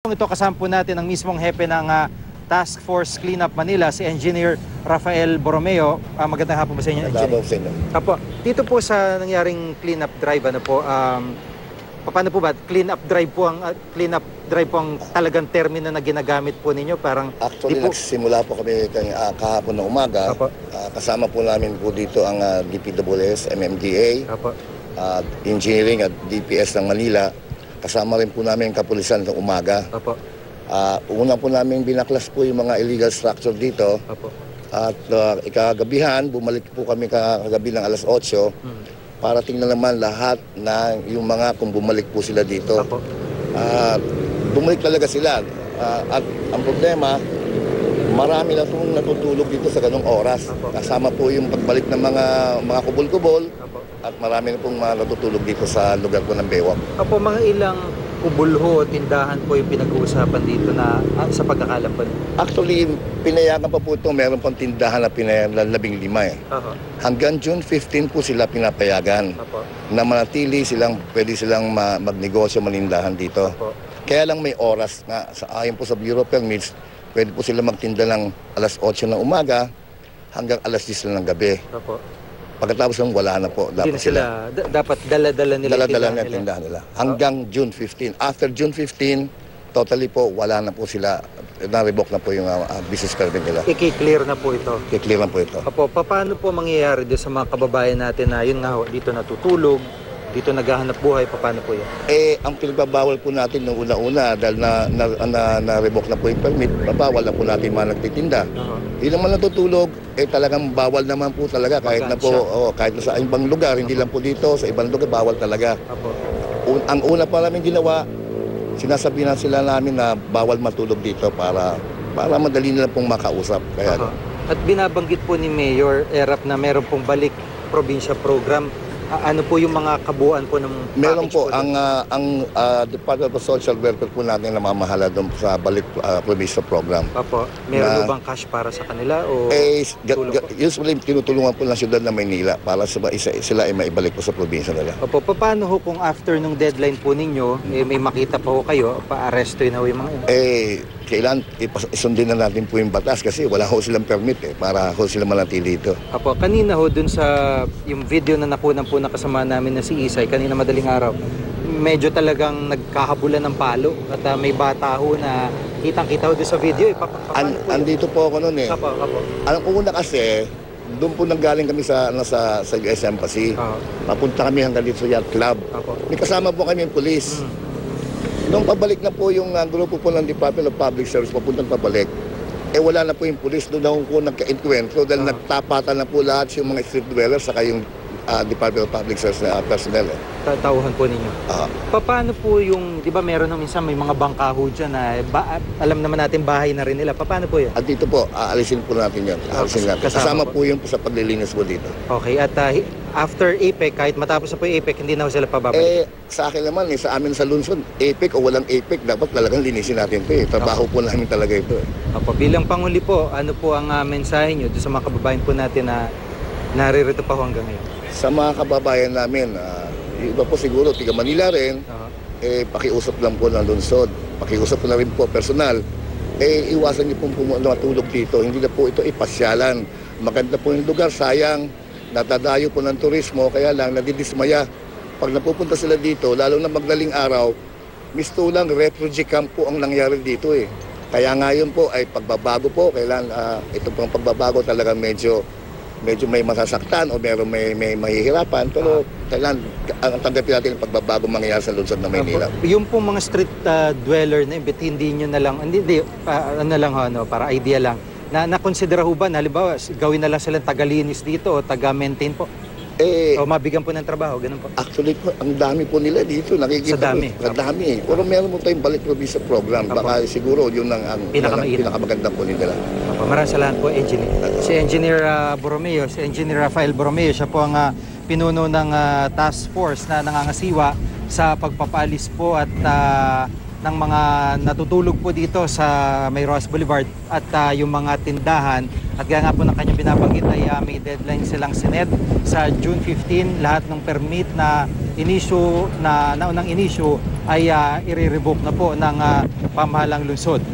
Ito kasama po natin ang mismong hepe ng Task Force Cleanup Manila, si Engineer Rafael Borromeo. Magandang hapon po sa inyo, Engineer. Apo, dito po sa nangyaring cleanup drive, ano po, paano po ba? Cleanup drive po ang talagang termino na ginagamit po ninyo? Parang actually, nagsimula po kami kahapon na umaga. Kasama po namin po dito ang DPWS, MMDA, Engineering at DPS ng Manila. Kasama rin po namin kapulisan ng umaga. Una po namin binaklas po yung mga illegal structure dito. At ikagabihan, bumalik po kami kagabi ng alas 8 para tingnan naman lahat na yung mga kung bumalik po sila dito. Bumalik talaga sila. At ang problema, marami na pong natutulog dito sa ganong oras. Kasama po yung pagbalik ng mga kubol-kubol. At marami na pong natutulog dito sa lugar po ng Bewak. Apo, mga ilang kubulho o tindahan po yung pinag-uusapan dito na sa pagkakalam po? Actually, pinayagan pa po ito. Meron pang tindahan na pinayagan 15 eh. Hanggang June 15 po sila pinapayagan. Na manatili silang, pwede silang magnegosyo, manindahan dito. Kaya lang may oras na ayon po sa Bureau of Permits, pwede po sila magtinda ng alas 8 ng umaga hanggang alas 10 ng gabi. Pagkatapos ng wala na po. Dapat dala-dala nila tindahan nila. Hanggang June 15. After June 15, totally po, wala na po sila. Na-revoke na po yung business permit nila. I-clear na po ito? I-clear na po ito. Apo, paano po mangyayari doon sa mga kababayan natin na yun nga, dito natutulog, dito naghahanap buhay, paano po yan? Ang pinagbabawal po natin noong una-una dahil na-revoke na po yung permit, babawal na po natin mga nagtitinda. Hindi naman natutulog, talagang bawal naman po talaga kahit na po, kahit na sa ibang lugar, hindi lang po dito, sa ibang lugar bawal talaga. Ang una pa namin ginawa, sinasabihan sila namin na bawal matulog dito para madali nila pong makausap. Kaya, At binabanggit po ni Mayor Erap na meron pong balik probinsya program. Ano po yung mga kabuuan po ng meron po, ang Department of Social Welfare po natin namamahala doon sa balik provincial program. Meron bang cash para sa kanila? O usually, tinutulungan po ng siyudad ng Maynila para sila ay maibalik po sa probinsya nila. Paano ho kung after nung deadline po ninyo, may makita pa ho kayo, pa-arestoin na ho yung mga yun? Kailan isundin na natin po yung batas kasi wala ho silang permit para ho sila manatili dito. Kanina ho dun sa yung video na nakunan po na kasama namin na si Isay, kanina madaling araw, medyo talagang nagkahabulan ng palo at may bata ho na kitang-kita ho dun sa video. Andito po ako noon Ang una kasi, doon po nanggaling kami sa US Embassy. Papunta kami hanggang dito sa Yacht Club. May kasama po kami yung police. Nung pabalik na po yung grupo po ng Department of Public Service, papuntang pabalik, wala na po yung police. Doon na po nagka-encuentro dahil nagtapatan na po lahat yung mga street dwellers saka yung Department of Public Service personnel. Tauhan po ninyo. Paano po yung, di ba meron minsan may mga bangkaho dyan na alam naman natin bahay na rin nila. Paano po yun? At dito po, aalisin po natin yan. Kasama po yung sa paglilinis po dito. Okay, at after APEC, kahit matapos na po yung APEC, hindi na sila pababalik? Sa akin naman, sa amin sa lungsod, APEC o walang APEC, dapat talagang linisin natin ito. Trabaho po namin talaga ito. Bilang Pangulo po, ano po ang mensahe nyo sa mga kababayan po natin na naririto pa ho hanggang ngayon? Sa mga kababayan namin, iba po siguro, tiga Manila rin, pakiusap lang po ng lungsod. Pakiusap na rin po personal. Iwasan niyo pong matulog dito. Hindi na po ito ipasyalan. Maganda po yung lugar, sayang. Natadayo po ng turismo, kaya lang nadidismaya. Pag napupunta sila dito, lalo na magdaling araw, mistulang refugee camp po ang nangyari dito Kaya ngayon po ay pagbabago po, kailan ito pong pagbabago talaga medyo may masasaktan o may mahihirapan, pero kailan ang tanggapin natin ang pagbabago mangyayari sa lungsod ng Maynila. Yung pong mga street dweller na hindi nyo na lang, para idea lang, na konsidera ho ba na halimbawa gawin na lang silang tagalinis dito o taga-maintain po? O mabigyan po ng trabaho, ganun po? Actually po, ang dami po nila dito. Nakikita sa dami. Pero meron mo tayong balik provincial program. Baka siguro yun ang pinakamagandang po nila. Maraming salamat po, Engineer. Si Engineer Borromeo, si Engineer Rafael Borromeo, siya po ang pinuno ng task force na nangangasiwa sa pagpapalis po at ng mga natutulog po dito sa Mayroas Boulevard at yung mga tindahan. At kaya nga po ng kanyang binabanggit ay may deadline silang sined sa June 15. Lahat ng permit na inisyu na naunang inisyu ay i-revoke na po ng pamahalang lungsod.